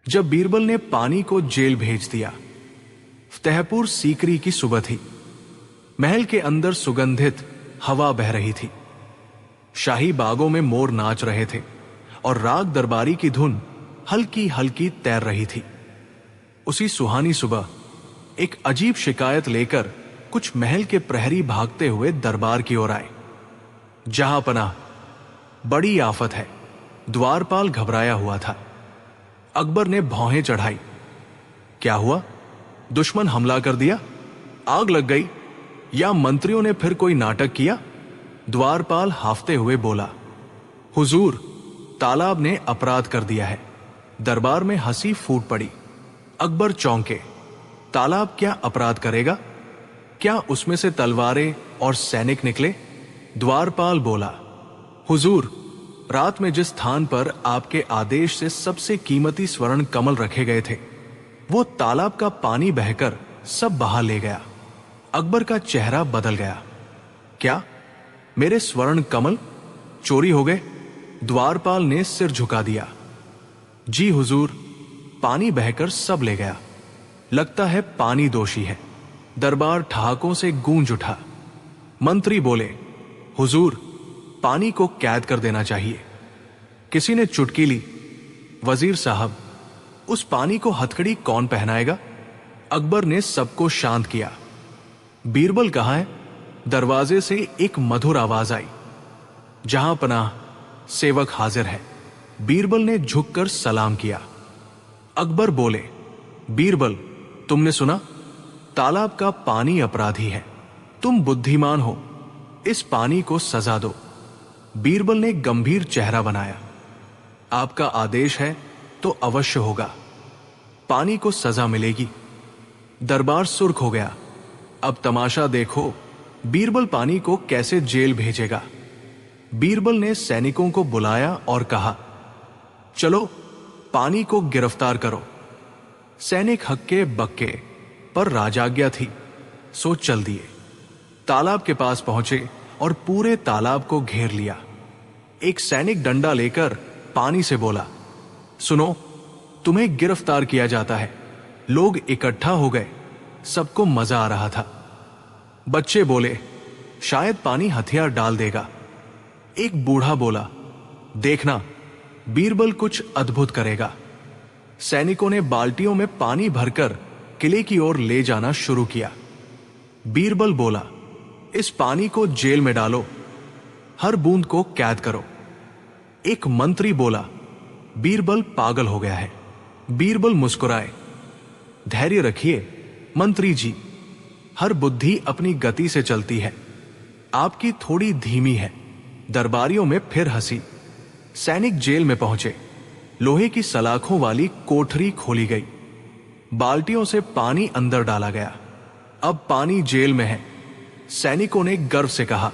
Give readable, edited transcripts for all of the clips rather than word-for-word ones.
जब बीरबल ने पानी को जेल भेज दिया। फतेहपुर सीकरी की सुबह थी। महल के अंदर सुगंधित हवा बह रही थी। शाही बागों में मोर नाच रहे थे और राग दरबारी की धुन हल्की हल्की तैर रही थी। उसी सुहानी सुबह एक अजीब शिकायत लेकर कुछ महल के प्रहरी भागते हुए दरबार की ओर आए। जहां पनाह, बड़ी आफत है। द्वारपाल घबराया हुआ था। अकबर ने भौहें चढ़ाई। क्या हुआ? दुश्मन हमला कर दिया? आग लग गई? या मंत्रियों ने फिर कोई नाटक किया? द्वारपाल हाफते हुए बोला, हुजूर, तालाब ने अपराध कर दिया है। दरबार में हंसी फूट पड़ी। अकबर चौंके। तालाब क्या अपराध करेगा? क्या उसमें से तलवारें और सैनिक निकले? द्वारपाल बोला, हुजूर, रात में जिस स्थान पर आपके आदेश से सबसे कीमती स्वर्ण कमल रखे गए थे, वो तालाब का पानी बहकर सब बहा ले गया। अकबर का चेहरा बदल गया। क्या मेरे स्वर्ण कमल चोरी हो गए? द्वारपाल ने सिर झुका दिया। जी हुजूर, पानी बहकर सब ले गया। लगता है पानी दोषी है। दरबार ठहाकों से गूंज उठा। मंत्री बोले, हुजूर, पानी को कैद कर देना चाहिए। किसी ने चुटकी ली, वजीर साहब, उस पानी को हथकड़ी कौन पहनाएगा? अकबर ने सबको शांत किया। बीरबल कहाँ है? दरवाजे से एक मधुर आवाज आई। जहां पनाह, सेवक हाजिर है। बीरबल ने झुककर सलाम किया। अकबर बोले, बीरबल, तुमने सुना? तालाब का पानी अपराधी है। तुम बुद्धिमान हो, इस पानी को सजा दो। बीरबल ने गंभीर चेहरा बनाया। आपका आदेश है तो अवश्य होगा। पानी को सजा मिलेगी। दरबार सुर्ख हो गया। अब तमाशा देखो, बीरबल पानी को कैसे जेल भेजेगा। बीरबल ने सैनिकों को बुलाया और कहा, चलो पानी को गिरफ्तार करो। सैनिक हक्के बक्के, पर राजाज्ञा थी, सो चल दिए। तालाब के पास पहुंचे और पूरे तालाब को घेर लिया। एक सैनिक डंडा लेकर पानी से बोला, सुनो, तुम्हें गिरफ्तार किया जाता है। लोग इकट्ठा हो गए। सबको मजा आ रहा था। बच्चे बोले, शायद पानी हथियार डाल देगा। एक बूढ़ा बोला, देखना, बीरबल कुछ अद्भुत करेगा। सैनिकों ने बाल्टियों में पानी भरकर किले की ओर ले जाना शुरू किया। बीरबल बोला, इस पानी को जेल में डालो, हर बूंद को कैद करो। एक मंत्री बोला, बीरबल पागल हो गया है। बीरबल मुस्कुराए, धैर्य रखिए मंत्री जी, हर बुद्धि अपनी गति से चलती है, आपकी थोड़ी धीमी है। दरबारियों में फिर हंसी। सैनिक जेल में पहुंचे। लोहे की सलाखों वाली कोठरी खोली गई। बाल्टियों से पानी अंदर डाला गया। अब पानी जेल में है। सैनिकों ने गर्व से कहा।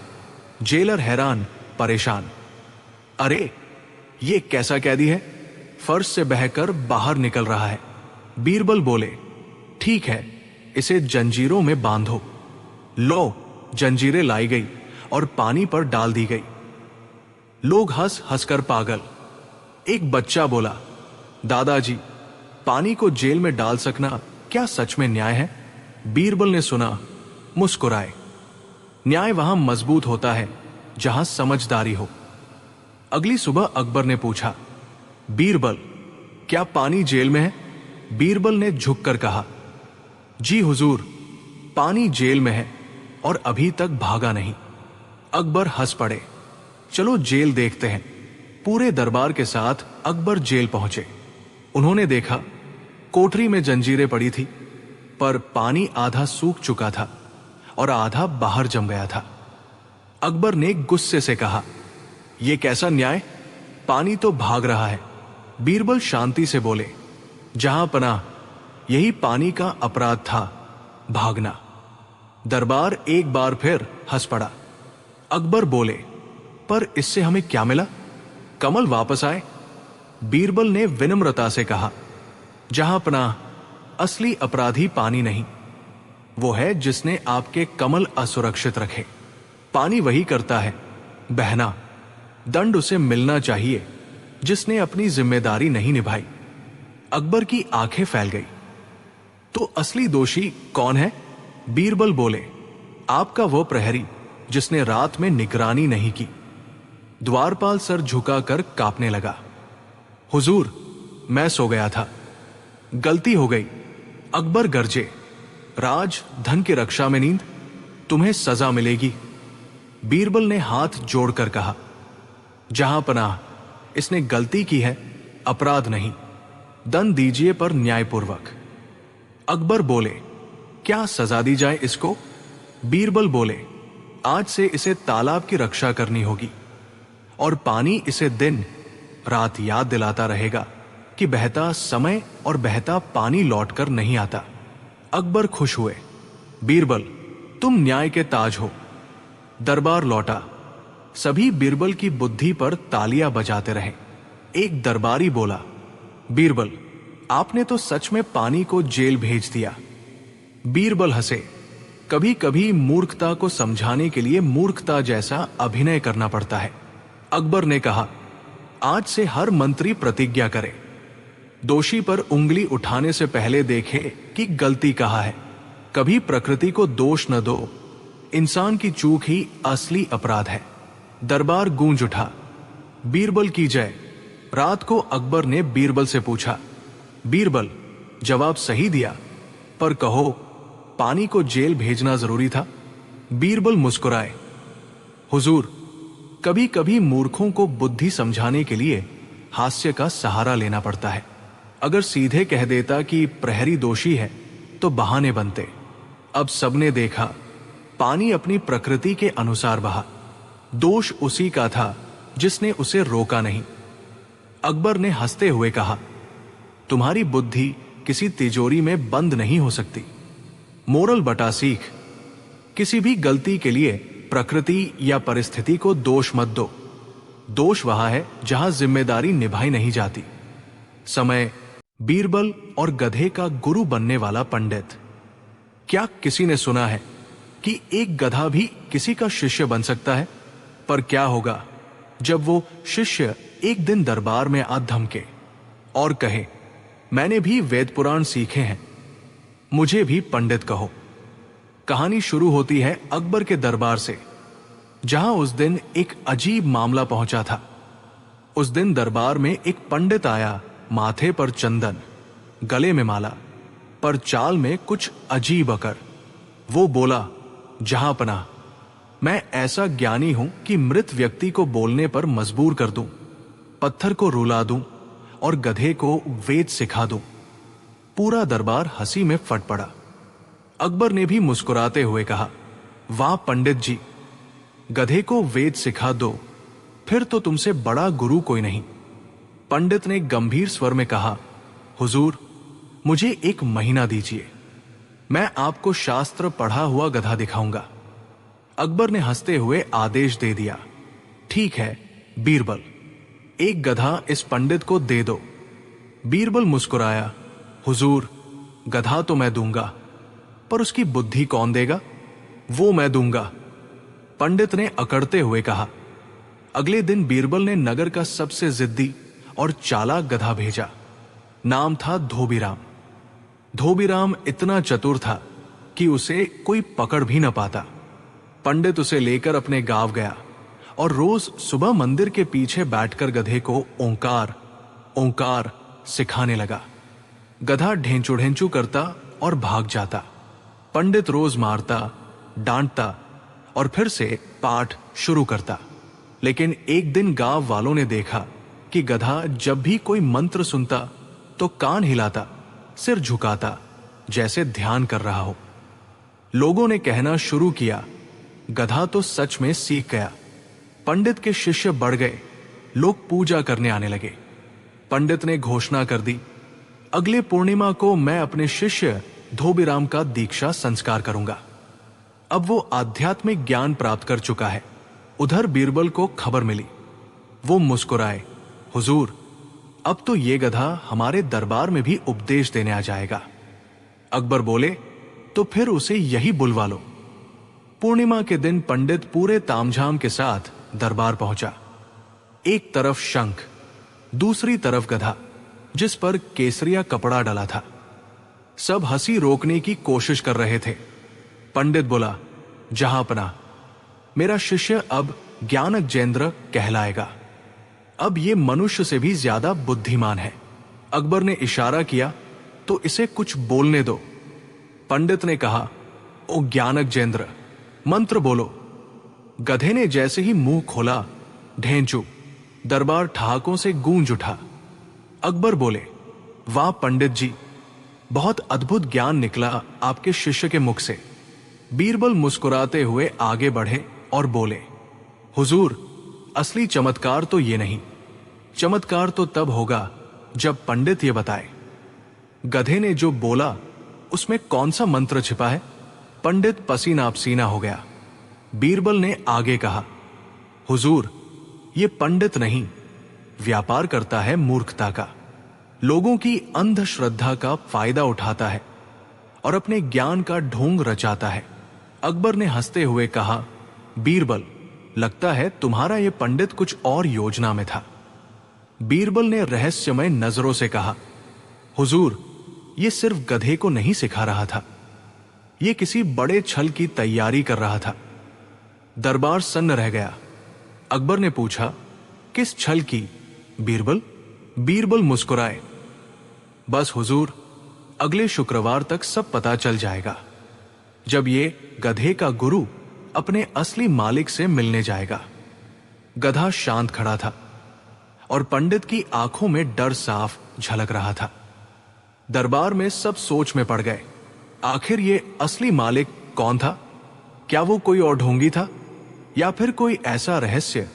जेलर हैरान, परेशान। अरे, ये कैसा कैदी है? फर्श से बहकर बाहर निकल रहा है। बीरबल बोले, ठीक है, इसे जंजीरों में बांधो। लो, जंजीरें लाई गई और पानी पर डाल दी गई। लोग हंस हंसकर पागल। एक बच्चा बोला, दादाजी, पानी को जेल में डाल सकना क्या सच में न्याय है? बीरबल ने सुना, मुस्कुराए। न्याय वहां मजबूत होता है जहां समझदारी हो। अगली सुबह अकबर ने पूछा, बीरबल, क्या पानी जेल में है? बीरबल ने झुककर कहा, जी हुजूर, पानी जेल में है और अभी तक भागा नहीं। अकबर हंस पड़े। चलो जेल देखते हैं। पूरे दरबार के साथ अकबर जेल पहुंचे। उन्होंने देखा, कोठरी में जंजीरें पड़ी थी, पर पानी आधा सूख चुका था और आधा बाहर जम गया था। अकबर ने गुस्से से कहा, यह कैसा न्याय? पानी तो भाग रहा है। बीरबल शांति से बोले, जहां पनाह, यही पानी का अपराध था, भागना। दरबार एक बार फिर हंस पड़ा। अकबर बोले, पर इससे हमें क्या मिला? कमल वापस आए। बीरबल ने विनम्रता से कहा, जहां पनाह, असली अपराधी पानी नहीं, वो है जिसने आपके कमल असुरक्षित रखे। पानी वही करता है, बहना। दंड उसे मिलना चाहिए जिसने अपनी जिम्मेदारी नहीं निभाई। अकबर की आंखें फैल गई। तो असली दोषी कौन है? बीरबल बोले, आपका वो प्रहरी जिसने रात में निगरानी नहीं की। द्वारपाल सर झुकाकर कांपने लगा। हुजूर, मैं सो गया था, गलती हो गई। अकबर गरजे, राज धन की रक्षा में नींद, तुम्हें सजा मिलेगी। बीरबल ने हाथ जोड़कर कहा, जहां पनाह, इसने गलती की है, अपराध नहीं, दंड दीजिए पर न्यायपूर्वक। अकबर बोले, क्या सजा दी जाए इसको? बीरबल बोले, आज से इसे तालाब की रक्षा करनी होगी और पानी इसे दिन रात याद दिलाता रहेगा कि बहता समय और बहता पानी लौटकर नहीं आता। अकबर खुश हुए। बीरबल, तुम न्याय के ताज हो। दरबार लौटा। सभी बीरबल की बुद्धि पर तालियां बजाते रहे। एक दरबारी बोला, बीरबल, आपने तो सच में पानी को जेल भेज दिया। बीरबल हंसे। कभी कभी मूर्खता को समझाने के लिए मूर्खता जैसा अभिनय करना पड़ता है। अकबर ने कहा, आज से हर मंत्री प्रतिज्ञा करे, दोषी पर उंगली उठाने से पहले देखे कि गलती कहाँ है। कभी प्रकृति को दोष न दो, इंसान की चूक ही असली अपराध है। दरबार गूंज उठा। बीरबल की जय। रात को अकबर ने बीरबल से पूछा, बीरबल, जवाब सही दिया, पर कहो, पानी को जेल भेजना जरूरी था? बीरबल मुस्कुराए, हुजूर, कभी कभी मूर्खों को बुद्धि समझाने के लिए हास्य का सहारा लेना पड़ता है। अगर सीधे कह देता कि प्रहरी दोषी है तो बहाने बनते। अब सबने देखा, पानी अपनी प्रकृति के अनुसार बहा। दोष उसी का था जिसने उसे रोका नहीं। अकबर ने हंसते हुए कहा, तुम्हारी बुद्धि किसी तिजोरी में बंद नहीं हो सकती। मोरल बटा सीख, किसी भी गलती के लिए प्रकृति या परिस्थिति को दोष मत दो। दोष वहां है जहां जिम्मेदारी निभाई नहीं जाती। समय। बीरबल और गधे का गुरु बनने वाला पंडित। क्या किसी ने सुना है कि एक गधा भी किसी का शिष्य बन सकता है? पर क्या होगा जब वो शिष्य एक दिन दरबार में आ धमके और कहे, मैंने भी वेद पुराण सीखे हैं, मुझे भी पंडित कहो। कहानी शुरू होती है अकबर के दरबार से, जहां उस दिन एक अजीब मामला पहुंचा था। उस दिन दरबार में एक पंडित आया, माथे पर चंदन, गले में माला, पर चाल में कुछ अजीब अकर। वो बोला, जहां पनाह, मैं ऐसा ज्ञानी हूं कि मृत व्यक्ति को बोलने पर मजबूर कर दूं, पत्थर को रुला दूं और गधे को वेद सिखा दूं। पूरा दरबार हंसी में फट पड़ा। अकबर ने भी मुस्कुराते हुए कहा, वाह पंडित जी, गधे को वेद सिखा दो, फिर तो तुमसे बड़ा गुरु कोई नहीं। पंडित ने गंभीर स्वर में कहा, हुजूर, मुझे 1 महीना दीजिए, मैं आपको शास्त्र पढ़ा हुआ गधा दिखाऊंगा। अकबर ने हंसते हुए आदेश दे दिया, ठीक है बीरबल, 1 गधा इस पंडित को दे दो। बीरबल मुस्कुराया, हुजूर, गधा तो मैं दूंगा, पर उसकी बुद्धि कौन देगा? वो मैं दूंगा। पंडित ने अकड़ते हुए कहा। अगले दिन बीरबल ने नगर का सबसे जिद्दी और चालाक गधा भेजा। नाम था धोबीराम। धोबीराम इतना चतुर था कि उसे कोई पकड़ भी न पाता। पंडित उसे लेकर अपने गांव गया और रोज सुबह मंदिर के पीछे बैठकर गधे को ओंकार ओंकार सिखाने लगा। गधा ढेंचू ढेंचू करता और भाग जाता। पंडित रोज मारता, डांटता और फिर से पाठ शुरू करता। लेकिन एक दिन गांव वालों ने देखा कि गधा जब भी कोई मंत्र सुनता तो कान हिलाता, सिर झुकाता, जैसे ध्यान कर रहा हो। लोगों ने कहना शुरू किया, गधा तो सच में सीख गया। पंडित के शिष्य बढ़ गए, लोग पूजा करने आने लगे। पंडित ने घोषणा कर दी, अगले पूर्णिमा को मैं अपने शिष्य धोबीराम का दीक्षा संस्कार करूंगा। अब वो आध्यात्मिक ज्ञान प्राप्त कर चुका है। उधर बीरबल को खबर मिली। वो मुस्कुराए, हुजूर, अब तो ये गधा हमारे दरबार में भी उपदेश देने आ जाएगा। अकबर बोले, तो फिर उसे यही बुलवा लो। पूर्णिमा के दिन पंडित पूरे तामझाम के साथ दरबार पहुंचा। एक तरफ शंख, दूसरी तरफ गधा, जिस पर केसरिया कपड़ा डला था। सब हंसी रोकने की कोशिश कर रहे थे। पंडित बोला, जहांपना, मेरा शिष्य अब ज्ञानजेंद्र कहलाएगा। अब ये मनुष्य से भी ज्यादा बुद्धिमान है। अकबर ने इशारा किया तो इसे कुछ बोलने दो। पंडित ने कहा, ओ ज्ञानजेंद्र, मंत्र बोलो। गधे ने जैसे ही मुंह खोला, ढेंचू, दरबार ठहाकों से गूंज उठा। अकबर बोले, वाह पंडित जी, बहुत अद्भुत ज्ञान निकला आपके शिष्य के मुख से। बीरबल मुस्कुराते हुए आगे बढ़े और बोले, हुजूर, असली चमत्कार तो ये नहीं। चमत्कार तो तब होगा जब पंडित ये बताए। गधे ने जो बोला उसमें कौन सा मंत्र छिपा है? पंडित पसीना पसीना हो गया। बीरबल ने आगे कहा, हुजूर, ये पंडित नहीं, व्यापार करता है मूर्खता का। लोगों की अंधश्रद्धा का फायदा उठाता है और अपने ज्ञान का ढोंग रचाता है। अकबर ने हंसते हुए कहा, बीरबल, लगता है तुम्हारा यह पंडित कुछ और योजना में था। बीरबल ने रहस्यमय नजरों से कहा, हुजूर, यह सिर्फ गधे को नहीं सिखा रहा था, यह किसी बड़े छल की तैयारी कर रहा था। दरबार सन्न रह गया। अकबर ने पूछा, किस छल की बीरबल? बीरबल मुस्कुराए, बस हुजूर, अगले शुक्रवार तक सब पता चल जाएगा, जब ये गधे का गुरु अपने असली मालिक से मिलने जाएगा। गधा शांत खड़ा था और पंडित की आंखों में डर साफ झलक रहा था। दरबार में सब सोच में पड़ गए। आखिर ये असली मालिक कौन था? क्या वो कोई और ढोंगी था या फिर कोई ऐसा रहस्य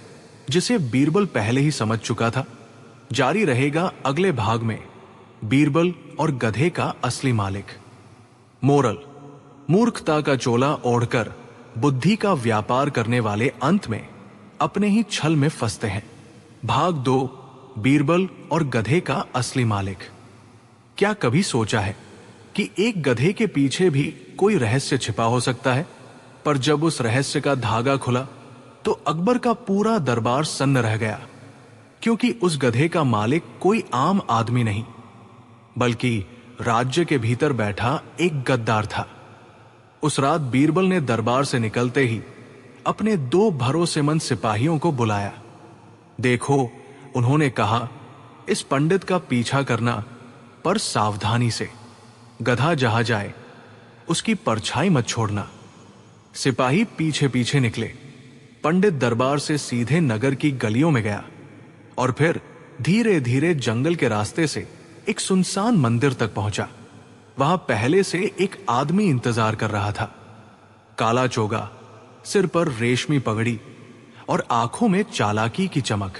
जिसे बीरबल पहले ही समझ चुका था? जारी रहेगा अगले भाग में, बीरबल और गधे का असली मालिक। मोरल, मूर्खता का चोला ओढ़कर बुद्धि का व्यापार करने वाले अंत में अपने ही छल में फंसते हैं। भाग 2, बीरबल और गधे का असली मालिक। क्या कभी सोचा है कि एक गधे के पीछे भी कोई रहस्य छिपा हो सकता है? पर जब उस रहस्य का धागा खुला तो अकबर का पूरा दरबार सन्न रह गया, क्योंकि उस गधे का मालिक कोई आम आदमी नहीं, बल्कि राज्य के भीतर बैठा एक गद्दार था। उस रात बीरबल ने दरबार से निकलते ही अपने 2 भरोसेमंद सिपाहियों को बुलाया। देखो, उन्होंने कहा, इस पंडित का पीछा करना, पर सावधानी से। गधा जहां जाए उसकी परछाई मत छोड़ना। सिपाही पीछे पीछे निकले। पंडित दरबार से सीधे नगर की गलियों में गया और फिर धीरे धीरे जंगल के रास्ते से एक सुनसान मंदिर तक पहुंचा। वहां पहले से एक आदमी इंतजार कर रहा था। काला चोगा, सिर पर रेशमी पगड़ी और आंखों में चालाकी की चमक।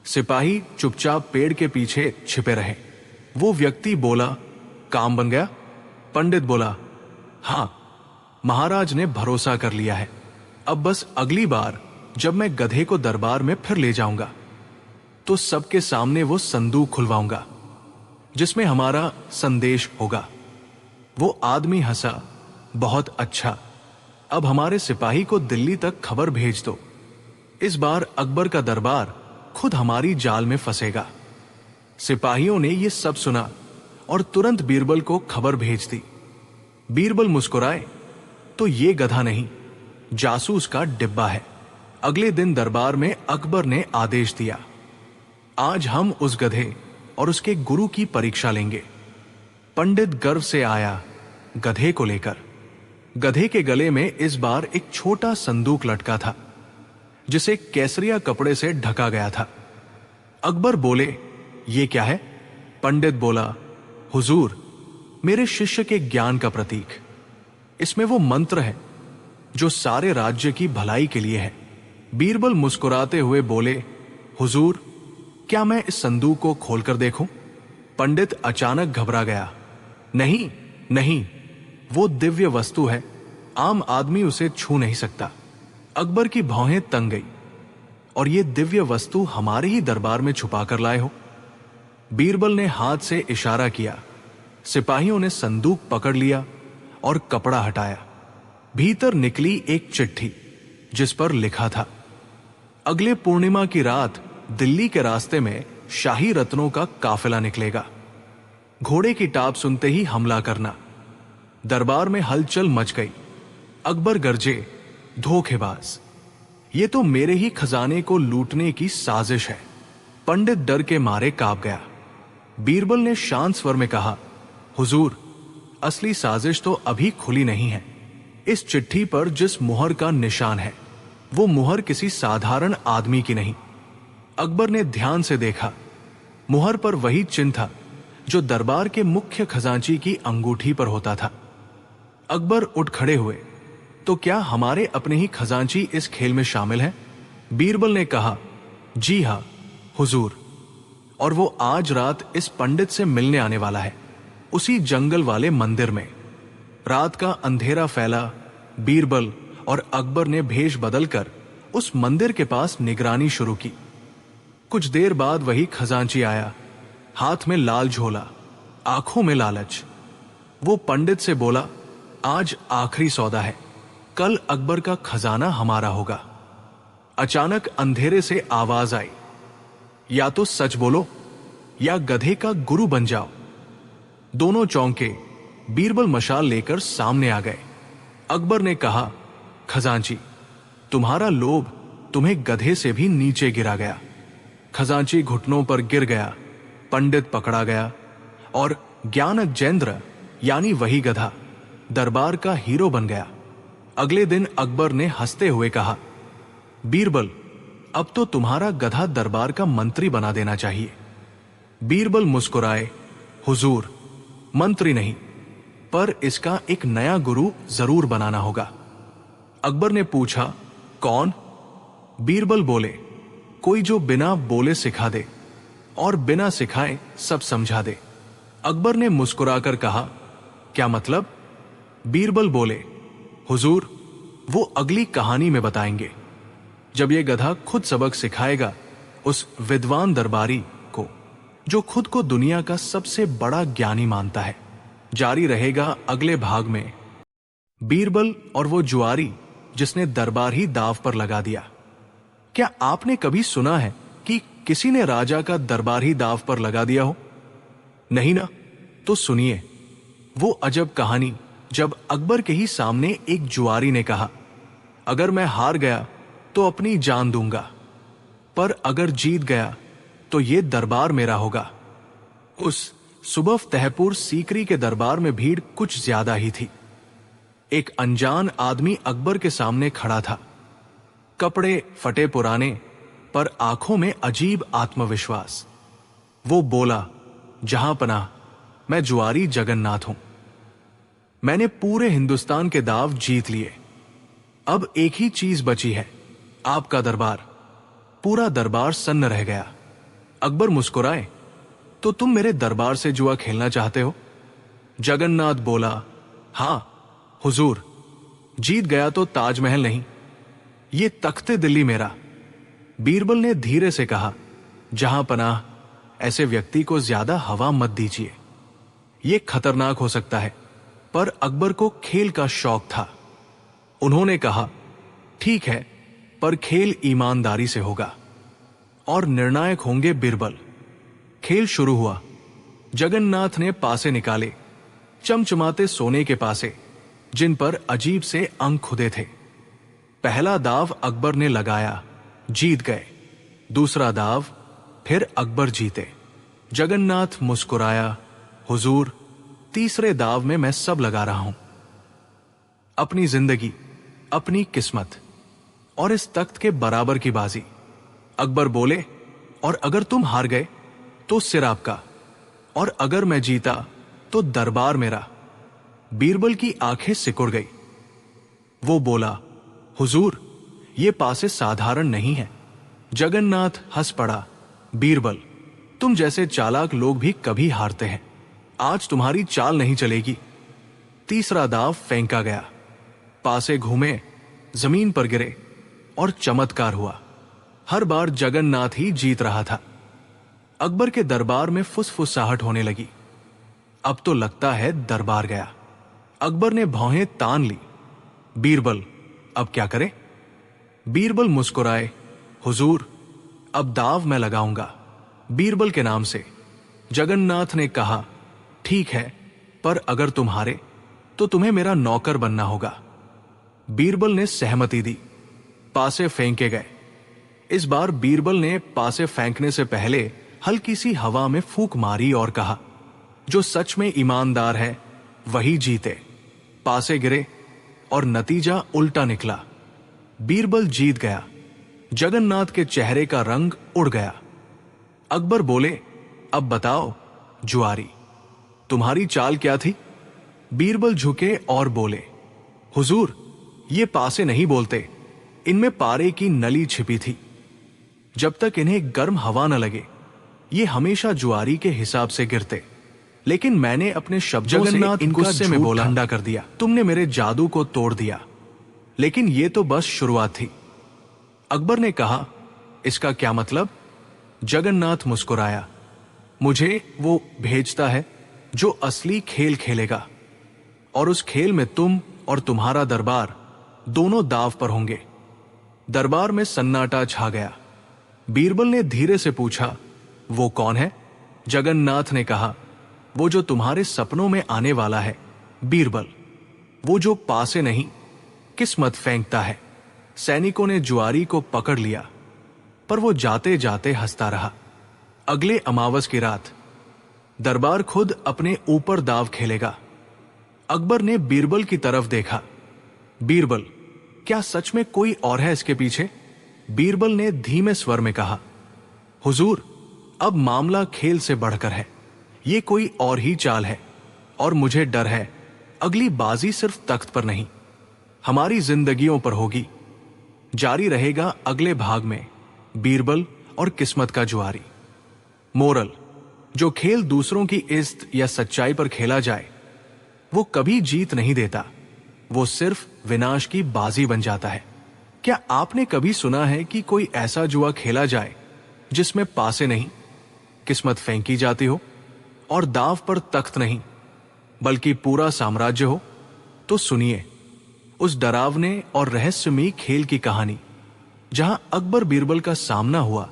सिपाही चुपचाप पेड़ के पीछे छिपे रहे। वो व्यक्ति बोला, काम बन गया? पंडित बोला, हां, महाराज ने भरोसा कर लिया है। अब बस अगली बार जब मैं गधे को दरबार में फिर ले जाऊंगा तो सबके सामने वो संदूक खुलवाऊंगा जिसमें हमारा संदेश होगा। वो आदमी हंसा, बहुत अच्छा, अब हमारे सिपाही को दिल्ली तक खबर भेज दो। इस बार अकबर का दरबार खुद हमारी जाल में फंसेगा। सिपाहियों ने यह सब सुना और तुरंत बीरबल को खबर भेज दी। बीरबल मुस्कुराए, तो ये गधा नहीं, जासूस का डिब्बा है। अगले दिन दरबार में अकबर ने आदेश दिया, आज हम उस गधे और उसके गुरु की परीक्षा लेंगे। पंडित गर्व से आया गधे को लेकर। गधे के गले में इस बार एक छोटा संदूक लटका था जिसे केसरिया कपड़े से ढका गया था। अकबर बोले, ये क्या है? पंडित बोला, हुजूर, मेरे शिष्य के ज्ञान का प्रतीक। इसमें वो मंत्र है जो सारे राज्य की भलाई के लिए है। बीरबल मुस्कुराते हुए बोले, हुजूर, क्या मैं इस संदूक को खोलकर देखूं? पंडित अचानक घबरा गया। नहीं नहीं, वो दिव्य वस्तु है, आम आदमी उसे छू नहीं सकता। अकबर की भौहें तंग गई। और ये दिव्य वस्तु हमारे ही दरबार में छुपा कर लाए हो? बीरबल ने हाथ से इशारा किया। सिपाहियों ने संदूक पकड़ लिया और कपड़ा हटाया। भीतर निकली एक चिट्ठी जिस पर लिखा था, अगले पूर्णिमा की रात दिल्ली के रास्ते में शाही रत्नों का काफिला निकलेगा। घोड़े की टाप सुनते ही हमला करना। दरबार में हलचल मच गई। अकबर गरजे, धोखेबाज, ये तो मेरे ही खजाने को लूटने की साजिश है। पंडित डर के मारे कांप गया। बीरबल ने शांत स्वर में कहा, हुजूर, असली साजिश तो अभी खुली नहीं है। इस चिट्ठी पर जिस मुहर का निशान है, वो मुहर किसी साधारण आदमी की नहीं। अकबर ने ध्यान से देखा। मुहर पर वही चिन्ह था जो दरबार के मुख्य खजांची की अंगूठी पर होता था। अकबर उठ खड़े हुए। तो क्या हमारे अपने ही खजांची इस खेल में शामिल हैं? बीरबल ने कहा, जी हां हुजूर, और वो आज रात इस पंडित से मिलने आने वाला है, उसी जंगल वाले मंदिर में। रात का अंधेरा फैला। बीरबल और अकबर ने भेष बदलकर उस मंदिर के पास निगरानी शुरू की। कुछ देर बाद वही खजांची आया, हाथ में लाल झोला, आंखों में लालच। वो पंडित से बोला, आज आखिरी सौदा है, कल अकबर का खजाना हमारा होगा। अचानक अंधेरे से आवाज आई, या तो सच बोलो या गधे का गुरु बन जाओ। दोनों चौंके। बीरबल मशाल लेकर सामने आ गए। अकबर ने कहा, खजांची, तुम्हारा लोभ तुम्हें गधे से भी नीचे गिरा गया। खजांची घुटनों पर गिर गया। पंडित पकड़ा गया और ज्ञानजेंद्र यानी वही गधा दरबार का हीरो बन गया। अगले दिन अकबर ने हंसते हुए कहा, बीरबल, अब तो तुम्हारा गधा दरबार का मंत्री बना देना चाहिए। बीरबल मुस्कुराए, हुजूर, मंत्री नहीं, पर इसका एक नया गुरु जरूर बनाना होगा। अकबर ने पूछा, कौन? बीरबल बोले, कोई जो बिना बोले सिखा दे और बिना सिखाए सब समझा दे। अकबर ने मुस्कुराकर कहा, क्या मतलब? बीरबल बोले, हुजूर, वो अगली कहानी में बताएंगे, जब ये गधा खुद सबक सिखाएगा उस विद्वान दरबारी को जो खुद को दुनिया का सबसे बड़ा ज्ञानी मानता है। जारी रहेगा अगले भाग में। बीरबल और वो जुआरी जिसने दरबार ही दाव पर लगा दिया। क्या आपने कभी सुना है कि किसी ने राजा का दरबार ही दाव पर लगा दिया हो? नहीं ना? तो सुनिए वो अजब कहानी जब अकबर के ही सामने एक जुआरी ने कहा, अगर मैं हार गया तो अपनी जान दूंगा, पर अगर जीत गया तो ये दरबार मेरा होगा। उस सुबह फतेहपुर सीकरी के दरबार में भीड़ कुछ ज्यादा ही थी। एक अनजान आदमी अकबर के सामने खड़ा था। कपड़े फटे पुराने, पर आंखों में अजीब आत्मविश्वास। वो बोला, जहां पनाह, मैं जुआरी जगन्नाथ हूं। मैंने पूरे हिंदुस्तान के दाव जीत लिए। अब एक ही चीज बची है, आपका दरबार। पूरा दरबार सन्न रह गया। अकबर मुस्कुराए, तो तुम मेरे दरबार से जुआ खेलना चाहते हो? जगन्नाथ बोला, हां हुजूर, जीत गया तो ताजमहल नहीं, ये तख्ते दिल्ली मेरा। बीरबल ने धीरे से कहा, जहां पनाह, ऐसे व्यक्ति को ज्यादा हवा मत दीजिए, ये खतरनाक हो सकता है। पर अकबर को खेल का शौक था। उन्होंने कहा, ठीक है, पर खेल ईमानदारी से होगा और निर्णायक होंगे बीरबल। खेल शुरू हुआ। जगन्नाथ ने पासे निकाले, चमचमाते सोने के पासे, जिन पर अजीब से अंक खुदे थे। पहला दाव अकबर ने लगाया, जीत गए। दूसरा दाव, फिर अकबर जीते। जगन्नाथ मुस्कुराया, हुजूर, तीसरे दाव में मैं सब लगा रहा हूं, अपनी जिंदगी, अपनी किस्मत और इस तख्त के बराबर की बाजी। अकबर बोले, और अगर तुम हार गए तो सिर आपका, और अगर मैं जीता तो दरबार मेरा। बीरबल की आंखें सिकुड़ गई। वो बोला, हुजूर, ये पासे साधारण नहीं है। जगन्नाथ हंस पड़ा, बीरबल, तुम जैसे चालाक लोग भी कभी हारते हैं, आज तुम्हारी चाल नहीं चलेगी। तीसरा दाव फेंका गया। पासे घूमे, जमीन पर गिरे और चमत्कार हुआ। हर बार जगन्नाथ ही जीत रहा था। अकबर के दरबार में फुसफुसाहट होने लगी। अब तो लगता है दरबार गया। अकबर ने भौहें तान ली। बीरबल, अब क्या करे? बीरबल मुस्कुराए, हुजूर, अब दाव मैं लगाऊंगा। बीरबल के नाम से। जगन्नाथ ने कहा, ठीक है, पर अगर तुम हारे तो तुम्हें मेरा नौकर बनना होगा। बीरबल ने सहमति दी। पासे फेंके गए। इस बार बीरबल ने पासे फेंकने से पहले हल्की सी हवा में फूंक मारी और कहा, जो सच में ईमानदार है वही जीते। पासे गिरे और नतीजा उल्टा निकला। बीरबल जीत गया। जगन्नाथ के चेहरे का रंग उड़ गया। अकबर बोले, अब बताओ जुआरी, तुम्हारी चाल क्या थी? बीरबल झुके और बोले, हुजूर, ये पासे नहीं बोलते, इनमें पारे की नली छिपी थी। जब तक इन्हें गर्म हवा न लगे ये हमेशा जुआरी के हिसाब से गिरते, लेकिन मैंने अपने शब्दों से इनका गुस्से में बोला, ठंडा कर दिया। तुमने मेरे जादू को तोड़ दिया, लेकिन ये तो बस शुरुआत थी। अकबर ने कहा, इसका क्या मतलब? जगन्नाथ मुस्कुराया, मुझे वो भेजता है जो असली खेल खेलेगा, और उस खेल में तुम और तुम्हारा दरबार दोनों दाव पर होंगे। दरबार में सन्नाटा छा गया। बीरबल ने धीरे से पूछा, वो कौन है? जगन्नाथ ने कहा, वो जो तुम्हारे सपनों में आने वाला है बीरबल, वो जो पासे नहीं किस्मत फेंकता है। सैनिकों ने जुआरी को पकड़ लिया, पर वो जाते जाते हंसता रहा। अगले अमावस की रात दरबार खुद अपने ऊपर दाव खेलेगा। अकबर ने बीरबल की तरफ देखा। बीरबल, क्या सच में कोई और है इसके पीछे? बीरबल ने धीमे स्वर में कहा, हुजूर, अब मामला खेल से बढ़कर है। ये कोई और ही चाल है, और मुझे डर है अगली बाजी सिर्फ तख्त पर नहीं, हमारी जिंदगियों पर होगी। जारी रहेगा अगले भाग में बीरबल और किस्मत का जुआरी। मोरल, जो खेल दूसरों की इज्जत या सच्चाई पर खेला जाए वो कभी जीत नहीं देता, वो सिर्फ विनाश की बाजी बन जाता है। क्या आपने कभी सुना है कि कोई ऐसा जुआ खेला जाए जिसमें पासे नहीं किस्मत फेंकी जाती हो, और दाव पर तख्त नहीं बल्कि पूरा साम्राज्य हो? तो सुनिए उस डरावने और रहस्यमयी खेल की कहानी, जहां अकबर बीरबल का सामना हुआ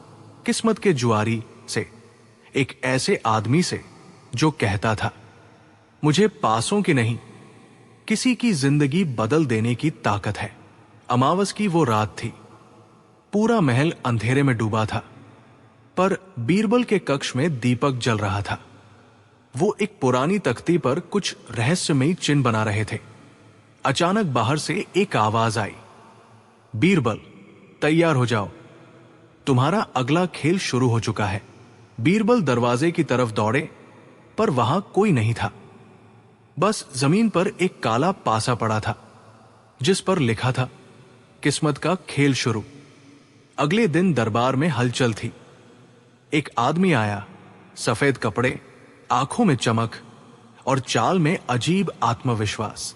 किस्मत के जुआरी से, एक ऐसे आदमी से जो कहता था, मुझे पासों की नहीं किसी की जिंदगी बदल देने की ताकत है। अमावस की वो रात थी। पूरा महल अंधेरे में डूबा था, पर बीरबल के कक्ष में दीपक जल रहा था। वो एक पुरानी तख्ती पर कुछ रहस्यमयी चिन्ह बना रहे थे। अचानक बाहर से एक आवाज आई, बीरबल, तैयार हो जाओ, तुम्हारा अगला खेल शुरू हो चुका है। बीरबल दरवाजे की तरफ दौड़े, पर वहां कोई नहीं था। बस जमीन पर एक काला पासा पड़ा था, जिस पर लिखा था, किस्मत का खेल शुरू। अगले दिन दरबार में हलचल थी। एक आदमी आया, सफेद कपड़े, आंखों में चमक और चाल में अजीब आत्मविश्वास।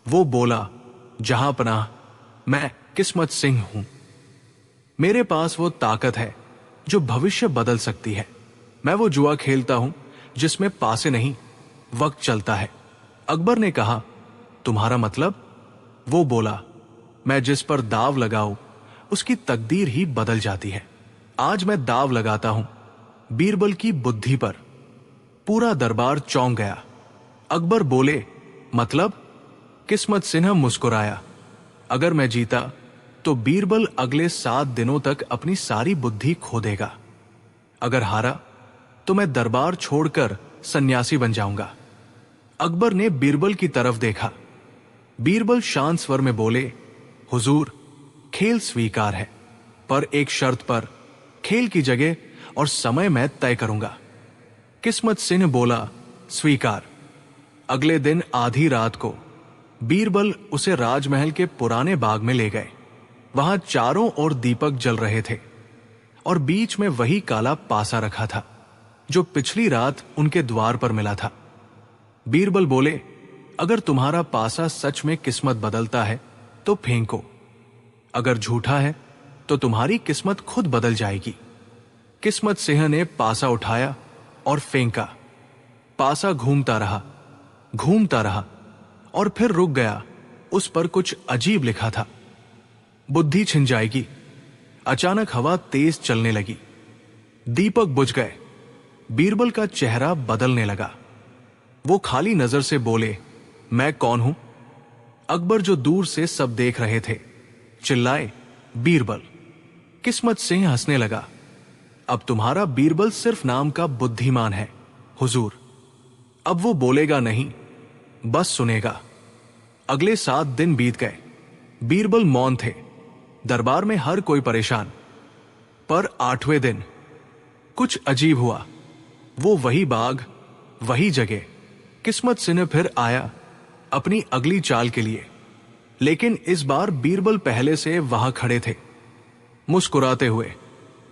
वो बोला, जहां पनाह, मैं किस्मत सिंह हूं। मेरे पास वो ताकत है जो भविष्य बदल सकती है। मैं वो जुआ खेलता हूं जिसमें पासे नहीं वक्त चलता है। अकबर ने कहा, तुम्हारा मतलब? वो बोला, मैं जिस पर दाव लगाऊं उसकी तकदीर ही बदल जाती है। आज मैं दाव लगाता हूं बीरबल की बुद्धि पर। पूरा दरबार चौंक गया। अकबर बोले, मतलब? किस्मत सिन्हा मुस्कुराया, अगर मैं जीता तो बीरबल अगले 7 दिनों तक अपनी सारी बुद्धि खो देगा। अगर हारा तो मैं दरबार छोड़कर सन्यासी बन जाऊंगा। अकबर ने बीरबल की तरफ देखा। बीरबल शांत स्वर में बोले, हुजूर, खेल स्वीकार है, पर एक शर्त पर। खेल की जगह और समय मैं तय करूंगा। किस्मत सिंह बोला, स्वीकार। अगले दिन आधी रात को बीरबल उसे राजमहल के पुराने बाग में ले गए। वहां चारों ओर दीपक जल रहे थे और बीच में वही काला पासा रखा था जो पिछली रात उनके द्वार पर मिला था। बीरबल बोले, अगर तुम्हारा पासा सच में किस्मत बदलता है तो फेंको, अगर झूठा है तो तुम्हारी किस्मत खुद बदल जाएगी। किस्मत सिंह ने पासा उठाया और फेंका। पासा घूमता रहा और फिर रुक गया। उस पर कुछ अजीब लिखा था, बुद्धि छिन जाएगी। अचानक हवा तेज चलने लगी। दीपक बुझ गए। बीरबल का चेहरा बदलने लगा। वो खाली नजर से बोले, मैं कौन हूं? अकबर, जो दूर से सब देख रहे थे, चिल्लाए, बीरबल। किस्मत सिंह हंसने लगा। अब तुम्हारा बीरबल सिर्फ नाम का बुद्धिमान है हुजूर। अब वो बोलेगा नहीं, बस सुनेगा। अगले 7 दिन बीत गए। बीरबल मौन थे। दरबार में हर कोई परेशान। पर 8वें दिन कुछ अजीब हुआ। वो वही बाग, वही जगह। किस्मत सिंह फिर आया अपनी अगली चाल के लिए। लेकिन इस बार बीरबल पहले से वहां खड़े थे, मुस्कुराते हुए।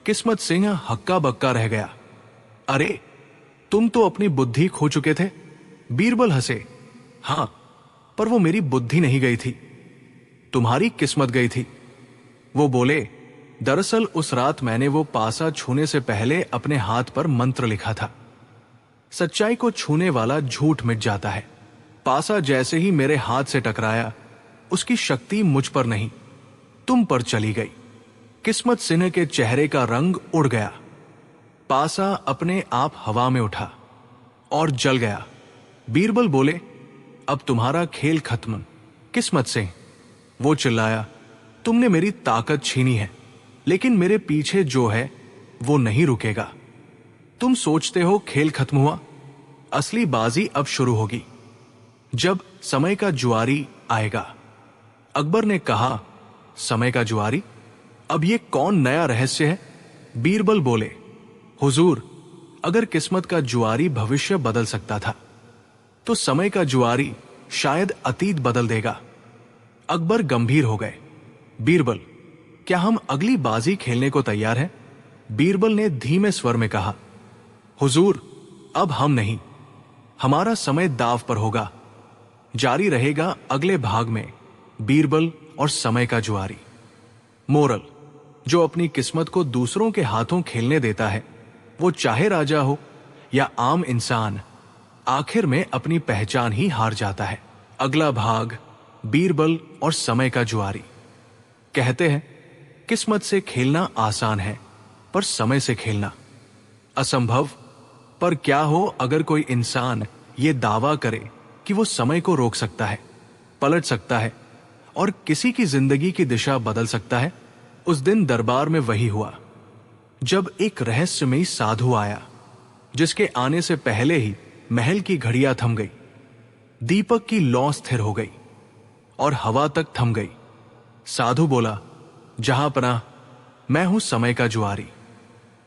किस्मत सिंह हक्का बक्का रह गया। अरे, तुम तो अपनी बुद्धि खो चुके थे। बीरबल हंसे। हां, पर वो मेरी बुद्धि नहीं गई थी, तुम्हारी किस्मत गई थी। वो बोले, दरअसल उस रात मैंने वो पासा छूने से पहले अपने हाथ पर मंत्र लिखा था। सच्चाई को छूने वाला झूठ मिट जाता है। पासा जैसे ही मेरे हाथ से टकराया, उसकी शक्ति मुझ पर नहीं, तुम पर चली गई। किस्मत सिन्हा के चेहरे का रंग उड़ गया। पासा अपने आप हवा में उठा और जल गया। बीरबल बोले, अब तुम्हारा खेल खत्म किस्मत सिंह। वो चिल्लाया, तुमने मेरी ताकत छीनी है, लेकिन मेरे पीछे जो है वो नहीं रुकेगा। तुम सोचते हो खेल खत्म हुआ? असली बाजी अब शुरू होगी, जब समय का जुआरी आएगा। अकबर ने कहा, समय का जुआरी? अब ये कौन नया रहस्य है? बीरबल बोले, हुजूर, अगर किस्मत का जुआरी भविष्य बदल सकता था, तो समय का जुआरी शायद अतीत बदल देगा। अकबर गंभीर हो गए। बीरबल, क्या हम अगली बाजी खेलने को तैयार हैं? बीरबल ने धीमे स्वर में कहा, हुजूर, अब हम नहीं, हमारा समय दाव पर होगा। जारी रहेगा अगले भाग में बीरबल और समय का जुआरी। मोरल, जो अपनी किस्मत को दूसरों के हाथों खेलने देता है, वो चाहे राजा हो या आम इंसान, आखिर में अपनी पहचान ही हार जाता है। अगला भाग, बीरबल और समय का जुआरी। कहते हैं, किस्मत से खेलना आसान है, पर समय से खेलना असंभव। पर क्या हो अगर कोई इंसान ये दावा करे कि वो समय को रोक सकता है, पलट सकता है और किसी की जिंदगी की दिशा बदल सकता है। उस दिन दरबार में वही हुआ, जब एक रहस्यमयी साधु आया, जिसके आने से पहले ही महल की घड़ियां थम गई, दीपक की लौ स्थिर हो गई और हवा तक थम गई। साधु बोला, जहां पनाह, मैं हूं समय का जुआरी।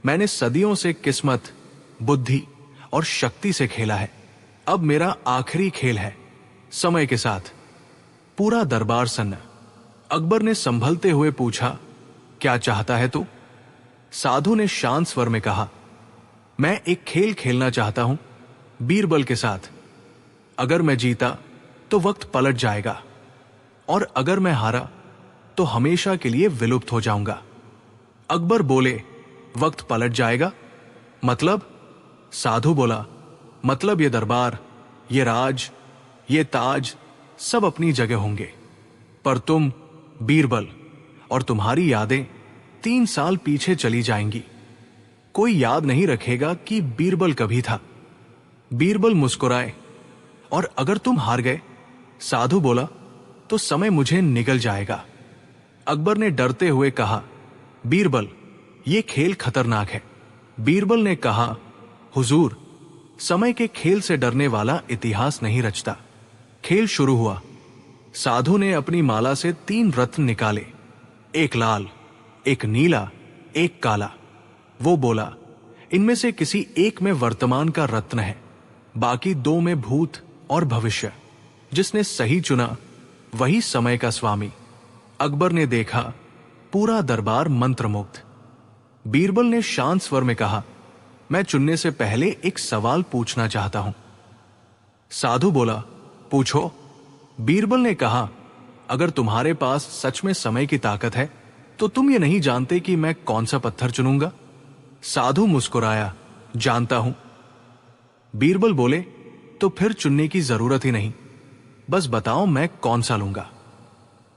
मैंने सदियों से किस्मत, बुद्धि और शक्ति से खेला है। अब मेरा आखिरी खेल है समय के साथ। पूरा दरबार सन्न। अकबर ने संभलते हुए पूछा, क्या चाहता है तू? साधु ने शांत स्वर में कहा, मैं एक खेल खेलना चाहता हूं बीरबल के साथ। अगर मैं जीता तो वक्त पलट जाएगा, और अगर मैं हारा तो हमेशा के लिए विलुप्त हो जाऊंगा। अकबर बोले, वक्त पलट जाएगा? मतलब? साधु बोला, मतलब ये दरबार, ये राज, ये ताज सब अपनी जगह होंगे, पर तुम बीरबल और तुम्हारी यादें 3 साल पीछे चली जाएंगी। कोई याद नहीं रखेगा कि बीरबल कभी था। बीरबल मुस्कुराए, और अगर तुम हार गए, साधु बोला, तो समय मुझे निगल जाएगा। अकबर ने डरते हुए कहा, बीरबल, ये खेल खतरनाक है। बीरबल ने कहा, हुजूर, समय के खेल से डरने वाला इतिहास नहीं रचता। खेल शुरू हुआ। साधु ने अपनी माला से 3 रत्न निकाले, एक लाल, एक नीला, एक काला। वो बोला, इनमें से किसी एक में वर्तमान का रत्न है, बाकी 2 में भूत और भविष्य। जिसने सही चुना वही समय का स्वामी। अकबर ने देखा, पूरा दरबार मंत्रमुग्ध। बीरबल ने शांत स्वर में कहा, मैं चुनने से पहले एक सवाल पूछना चाहता हूं। साधु बोला, पूछो। बीरबल ने कहा, अगर तुम्हारे पास सच में समय की ताकत है, तो तुम ये नहीं जानते कि मैं कौन सा पत्थर चुनूंगा? साधु मुस्कुराया, जानता हूं। बीरबल बोले, तो फिर चुनने की जरूरत ही नहीं, बस बताओ मैं कौन सा लूंगा।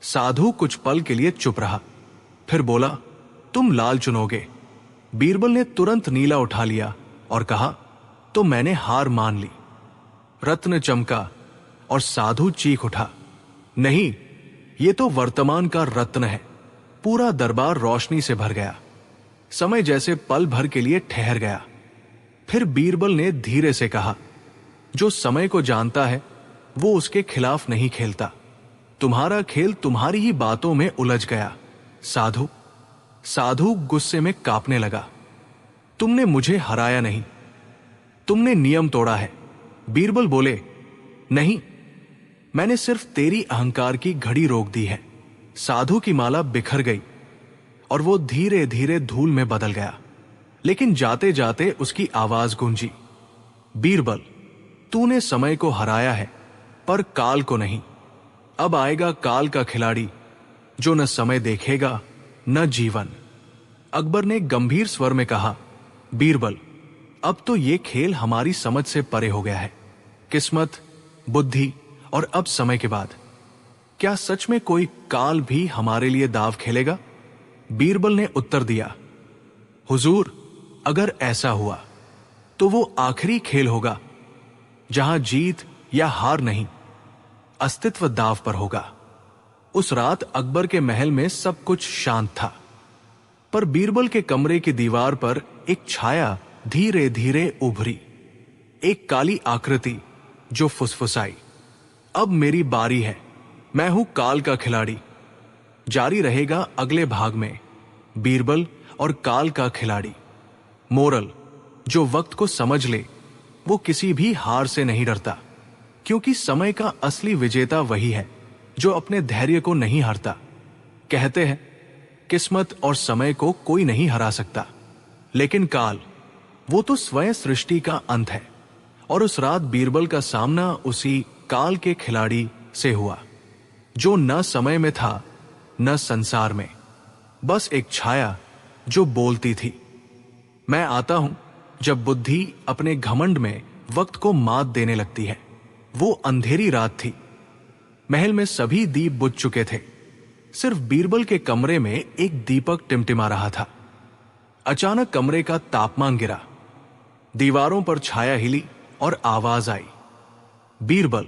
साधु कुछ पल के लिए चुप रहा, फिर बोला, तुम लाल चुनोगे। बीरबल ने तुरंत नीला उठा लिया और कहा, तो मैंने हार मान ली। रत्न चमका और साधु चीख उठा, नहीं, ये तो वर्तमान का रत्न है। पूरा दरबार रोशनी से भर गया। समय जैसे पल भर के लिए ठहर गया। फिर बीरबल ने धीरे से कहा, जो समय को जानता है वो उसके खिलाफ नहीं खेलता। तुम्हारा खेल तुम्हारी ही बातों में उलझ गया। साधु। साधु गुस्से में कांपने लगा। तुमने मुझे हराया नहीं, तुमने नियम तोड़ा है। बीरबल बोले, नहीं, मैंने सिर्फ तेरी अहंकार की घड़ी रोक दी है। साधु की माला बिखर गई और वो धीरे धीरे धूल में बदल गया। लेकिन जाते जाते उसकी आवाज गूंजी, बीरबल, तूने समय को हराया है पर काल को नहीं। अब आएगा काल का खिलाड़ी जो न समय देखेगा न जीवन। अकबर ने गंभीर स्वर में कहा, बीरबल, अब तो ये खेल हमारी समझ से परे हो गया है। किस्मत, बुद्धि और अब समय के बाद क्या सच में कोई काल भी हमारे लिए दाव खेलेगा? बीरबल ने उत्तर दिया, हुजूर, अगर ऐसा हुआ तो वो आखिरी खेल होगा जहां जीत या हार नहीं, अस्तित्व दाव पर होगा। उस रात अकबर के महल में सब कुछ शांत था, पर बीरबल के कमरे की दीवार पर एक छाया धीरे धीरे उभरी। एक काली आकृति जो फुसफुसाई, अब मेरी बारी है, मैं हूं काल का खिलाड़ी। जारी रहेगा अगले भाग में, बीरबल और काल का खिलाड़ी। मोरल, जो वक्त को समझ ले वो किसी भी हार से नहीं डरता, क्योंकि समय का असली विजेता वही है जो अपने धैर्य को नहीं हारता। कहते हैं किस्मत और समय को कोई नहीं हरा सकता, लेकिन काल, वो तो स्वयं सृष्टि का अंत है। और उस रात बीरबल का सामना उसी काल के खिलाड़ी से हुआ, जो न समय में था न संसार में, बस एक छाया जो बोलती थी। मैं आता हूं जब बुद्धि अपने घमंड में वक्त को मात देने लगती है। वो अंधेरी रात थी। महल में सभी दीप बुझ चुके थे। सिर्फ बीरबल के कमरे में एक दीपक टिमटिमा रहा था। अचानक कमरे का तापमान गिरा, दीवारों पर छाया हिली और आवाज आई, बीरबल,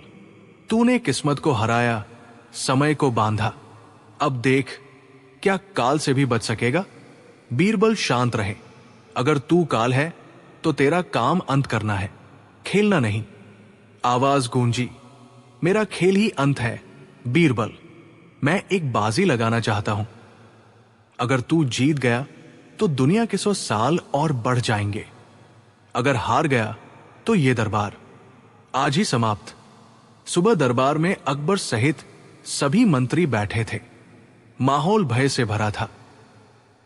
तूने किस्मत को हराया, समय को बांधा। अब देख, क्या काल से भी बच सकेगा? बीरबल शांत रहे। अगर तू काल है तो तेरा काम अंत करना है, खेलना नहीं। आवाज गूंजी, मेरा खेल ही अंत है बीरबल। मैं एक बाजी लगाना चाहता हूं। अगर तू जीत गया तो दुनिया के 100 साल और बढ़ जाएंगे। अगर हार गया तो ये दरबार आज ही समाप्त। सुबह दरबार में अकबर सहित सभी मंत्री बैठे थे। माहौल भय से भरा था।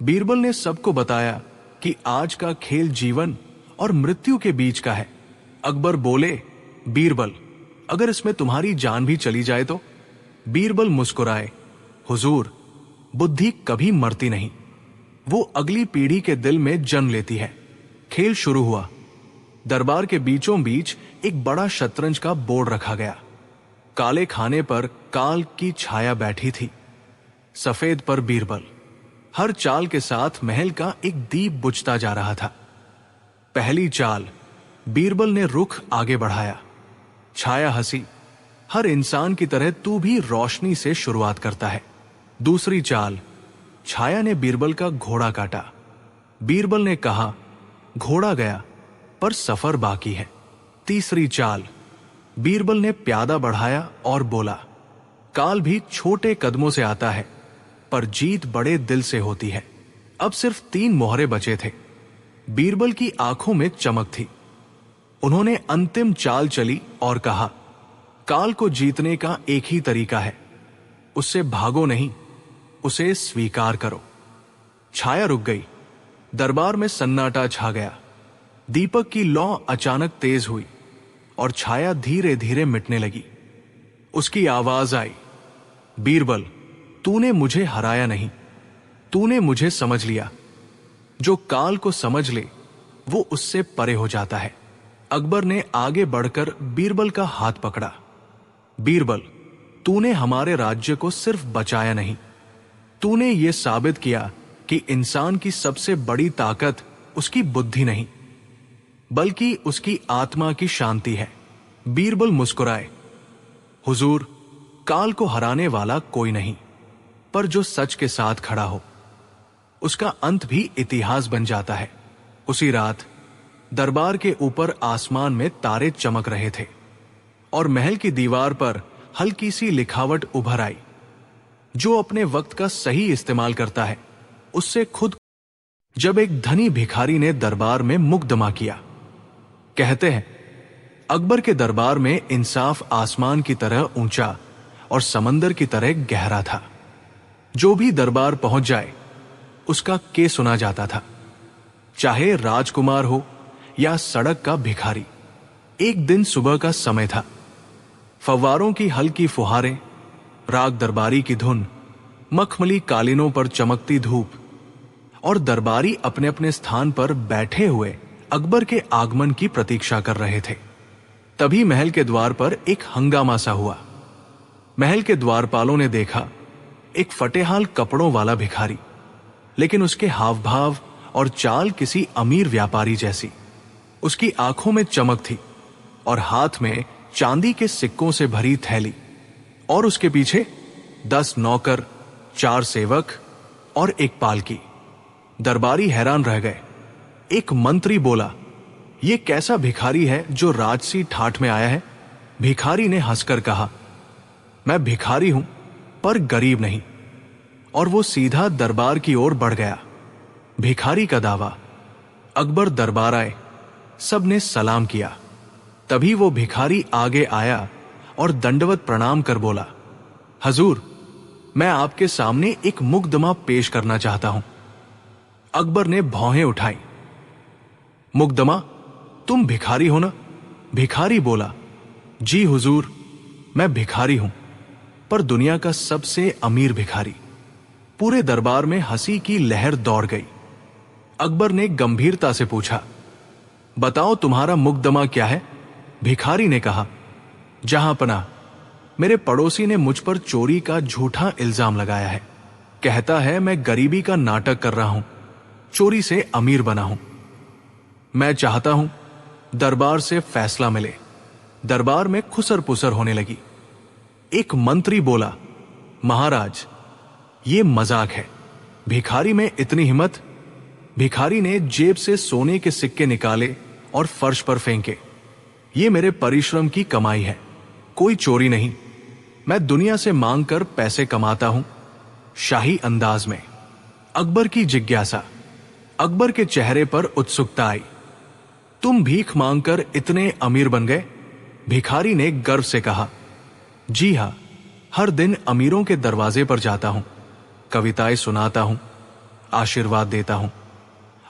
बीरबल ने सबको बताया कि आज का खेल जीवन और मृत्यु के बीच का है। अकबर बोले, बीरबल, अगर इसमें तुम्हारी जान भी चली जाए तो? बीरबल मुस्कुराए, हुजूर, बुद्धि कभी मरती नहीं, वो अगली पीढ़ी के दिल में जन्म लेती है। खेल शुरू हुआ। दरबार के बीचों बीच एक बड़ा शतरंज का बोर्ड रखा गया। काले खाने पर काल की छाया बैठी थी, सफेद पर बीरबल। हर चाल के साथ महल का एक दीप बुझता जा रहा था। पहली चाल, बीरबल ने रुख आगे बढ़ाया। छाया हंसी, हर इंसान की तरह तू भी रोशनी से शुरुआत करता है। दूसरी चाल, छाया ने बीरबल का घोड़ा काटा। बीरबल ने कहा, घोड़ा गया पर सफर बाकी है। तीसरी चाल, बीरबल ने प्यादा बढ़ाया और बोला, काल भी छोटे कदमों से आता है पर जीत बड़े दिल से होती है। अब सिर्फ 3 मोहरे बचे थे। बीरबल की आंखों में चमक थी। उन्होंने अंतिम चाल चली और कहा, काल को जीतने का एक ही तरीका है, उससे भागो नहीं, उसे स्वीकार करो। छाया रुक गई। दरबार में सन्नाटा छा गया। दीपक की लौ अचानक तेज हुई और छाया धीरे धीरे मिटने लगी। उसकी आवाज आई, बीरबल, तूने मुझे हराया नहीं, तूने मुझे समझ लिया। जो काल को समझ ले वो उससे परे हो जाता है। अकबर ने आगे बढ़कर बीरबल का हाथ पकड़ा। बीरबल, तूने हमारे राज्य को सिर्फ बचाया नहीं, तूने ये साबित किया कि इंसान की सबसे बड़ी ताकत उसकी बुद्धि नहीं, बल्कि उसकी आत्मा की शांति है। बीरबल मुस्कुराए, हुजूर, काल को हराने वाला कोई नहीं, पर जो सच के साथ खड़ा हो उसका अंत भी इतिहास बन जाता है। उसी रात दरबार के ऊपर आसमान में तारे चमक रहे थे और महल की दीवार पर हल्की सी लिखावट उभर आई। जो अपने वक्त का सही इस्तेमाल करता है उससे खुद। जब एक धनी भिखारी ने दरबार में मुकदमा किया। कहते हैं अकबर के दरबार में इंसाफ आसमान की तरह ऊंचा और समंदर की तरह गहरा था। जो भी दरबार पहुंच जाए उसका केस सुना जाता था, चाहे राजकुमार हो या सड़क का भिखारी। एक दिन सुबह का समय था। फव्वारों की हल्की फुहारें, राग दरबारी की धुन, मखमली कालीनों पर चमकती धूप और दरबारी अपने अपने स्थान पर बैठे हुए अकबर के आगमन की प्रतीक्षा कर रहे थे। तभी महल के द्वार पर एक हंगामा सा हुआ। महल के द्वारपालों ने देखा एक फटेहाल कपड़ों वाला भिखारी, लेकिन उसके हाव भाव और चाल किसी अमीर व्यापारी जैसी। उसकी आंखों में चमक थी और हाथ में चांदी के सिक्कों से भरी थैली, और उसके पीछे 10 नौकर, 4 सेवक और एक पालकी। दरबारी हैरान रह गए। एक मंत्री बोला, यह कैसा भिखारी है जो राजसी ठाठ में आया है? भिखारी ने हंसकर कहा, मैं भिखारी हूं पर गरीब नहीं। और वो सीधा दरबार की ओर बढ़ गया। भिखारी का दावा। अकबर दरबार आए, सबने सलाम किया। तभी वो भिखारी आगे आया और दंडवत प्रणाम कर बोला, हजूर, मैं आपके सामने एक मुकदमा पेश करना चाहता हूं। अकबर ने भौहें उठाई। मुकदमा? तुम भिखारी हो ना? भिखारी बोला, जी हुजूर, मैं भिखारी हूं, पर दुनिया का सबसे अमीर भिखारी। पूरे दरबार में हंसी की लहर दौड़ गई। अकबर ने गंभीरता से पूछा, बताओ तुम्हारा मुकदमा क्या है? भिखारी ने कहा, जहां पनाह, मेरे पड़ोसी ने मुझ पर चोरी का झूठा इल्जाम लगाया है। कहता है मैं गरीबी का नाटक कर रहा हूं, चोरी से अमीर बना हूं। मैं चाहता हूं दरबार से फैसला मिले। दरबार में खुसर पुसर होने लगी। एक मंत्री बोला, महाराज, ये मजाक है। भिखारी में इतनी हिम्मत? भिखारी ने जेब से सोने के सिक्के निकाले और फर्श पर फेंके। ये मेरे परिश्रम की कमाई है, कोई चोरी नहीं। मैं दुनिया से मांग कर पैसे कमाता हूं, शाही अंदाज में। अकबर की जिज्ञासा। अकबर के चेहरे पर उत्सुकता आई। तुम भीख मांगकर इतने अमीर बन गए? भिखारी ने गर्व से कहा, जी हां, हर दिन अमीरों के दरवाजे पर जाता हूं, कविताएं सुनाता हूं, आशीर्वाद देता हूं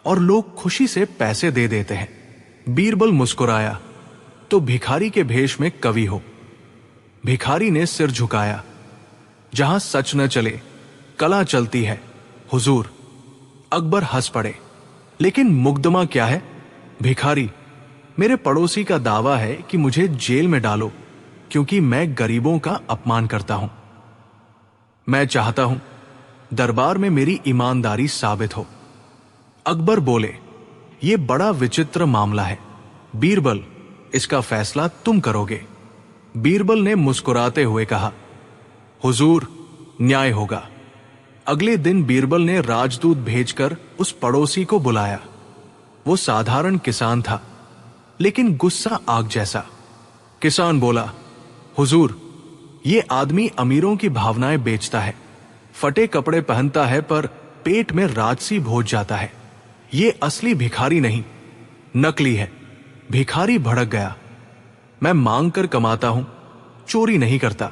और लोग खुशी से पैसे दे देते हैं। बीरबल मुस्कुराया, तो भिखारी के भेष में कवि हो? भिखारी ने सिर झुकाया, जहां सच न चले कला चलती है हुजूर। अकबर हंस पड़े, लेकिन मुकदमा क्या है? भिखारी, मेरे पड़ोसी का दावा है कि मुझे जेल में डालो क्योंकि मैं गरीबों का अपमान करता हूं। मैं चाहता हूं दरबार में मेरी ईमानदारी साबित हो। अकबर बोले, यह बड़ा विचित्र मामला है बीरबल, इसका फैसला तुम करोगे। बीरबल ने मुस्कुराते हुए कहा, हुजूर, न्याय होगा। अगले दिन बीरबल ने राजदूत भेजकर उस पड़ोसी को बुलाया। वो साधारण किसान था, लेकिन गुस्सा आग जैसा। किसान बोला, हुजूर, ये आदमी अमीरों की भावनाएं बेचता है, फटे कपड़े पहनता है पर पेट में राजसी भोज जाता है। ये असली भिखारी नहीं, नकली है। भिखारी भड़क गया, मैं मांग कर कमाता हूं, चोरी नहीं करता।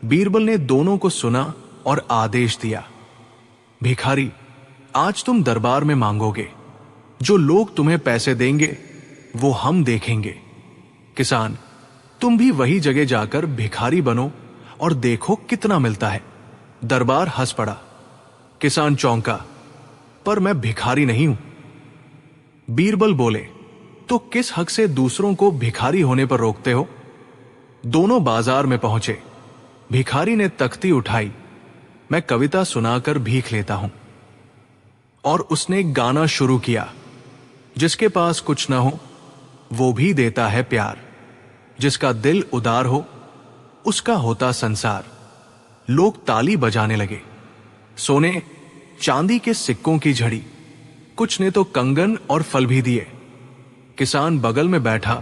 बीरबल ने दोनों को सुना और आदेश दिया, भिखारी, आज तुम दरबार में मांगोगे, जो लोग तुम्हें पैसे देंगे वो हम देखेंगे। किसान, तुम भी वही जगह जाकर भिखारी बनो और देखो कितना मिलता है। दरबार हंस पड़ा। किसान चौंका, पर मैं भिखारी नहीं हूं। बीरबल बोले, तो किस हक से दूसरों को भिखारी होने पर रोकते हो? दोनों बाजार में पहुंचे। भिखारी ने तख्ती उठाई, मैं कविता सुनाकर भीख लेता हूं। और उसने गाना शुरू किया, जिसके पास कुछ ना हो वो भी देता है प्यार, जिसका दिल उदार हो उसका होता संसार। लोग ताली बजाने लगे। सोने चांदी के सिक्कों की झड़ी, कुछ ने तो कंगन और फल भी दिए। किसान बगल में बैठा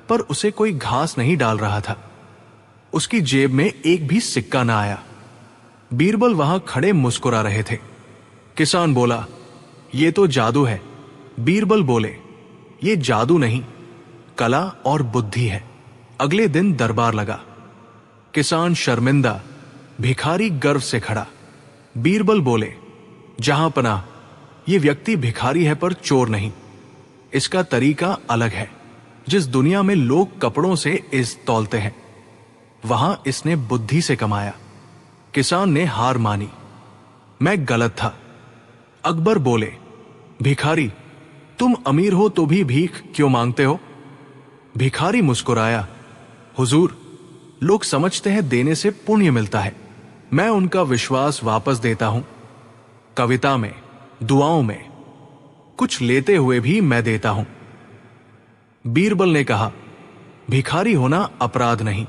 पर उसे कोई घास नहीं डाल रहा था। उसकी जेब में एक भी सिक्का ना आया। बीरबल वहां खड़े मुस्कुरा रहे थे। किसान बोला, ये तो जादू है। बीरबल बोले, ये जादू नहीं, कला और बुद्धि है। अगले दिन दरबार लगा। किसान शर्मिंदा, भिखारी गर्व से खड़ा। बीरबल बोले, जहां पनाह, ये व्यक्ति भिखारी है पर चोर नहीं। इसका तरीका अलग है। जिस दुनिया में लोग कपड़ों से इज्जत तौलते हैं, वहां इसने बुद्धि से कमाया। किसान ने हार मानी, मैं गलत था। अकबर बोले, भिखारी, तुम अमीर हो तो भी भीख क्यों मांगते हो? भिखारी मुस्कुराया, हुजूर, लोग समझते हैं देने से पुण्य मिलता है। मैं उनका विश्वास वापस देता हूं। कविता में, दुआओं में, कुछ लेते हुए भी मैं देता हूं। बीरबल ने कहा, भिखारी होना अपराध नहीं,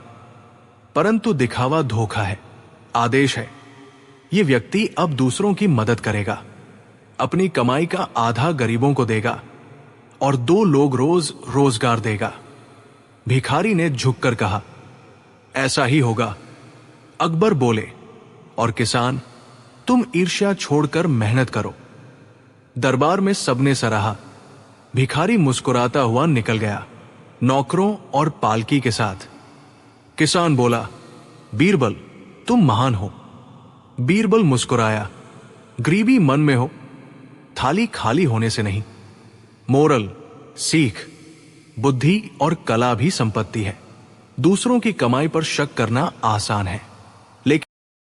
परंतु दिखावा धोखा है। आदेश है, यह व्यक्ति अब दूसरों की मदद करेगा, अपनी कमाई का आधा गरीबों को देगा और 2 लोग रोज रोजगार देगा। भिखारी ने झुककर कहा, ऐसा ही होगा। अकबर बोले, और किसान, तुम ईर्ष्या छोड़कर मेहनत करो। दरबार में सबने सराहा। भिखारी मुस्कुराता हुआ निकल गया, नौकरों और पालकी के साथ। किसान बोला, बीरबल, तुम महान हो। बीरबल मुस्कुराया, गरीबी मन में हो, थाली खाली होने से नहीं। मोरल, सीख, बुद्धि और कला भी संपत्ति है। दूसरों की कमाई पर शक करना आसान है,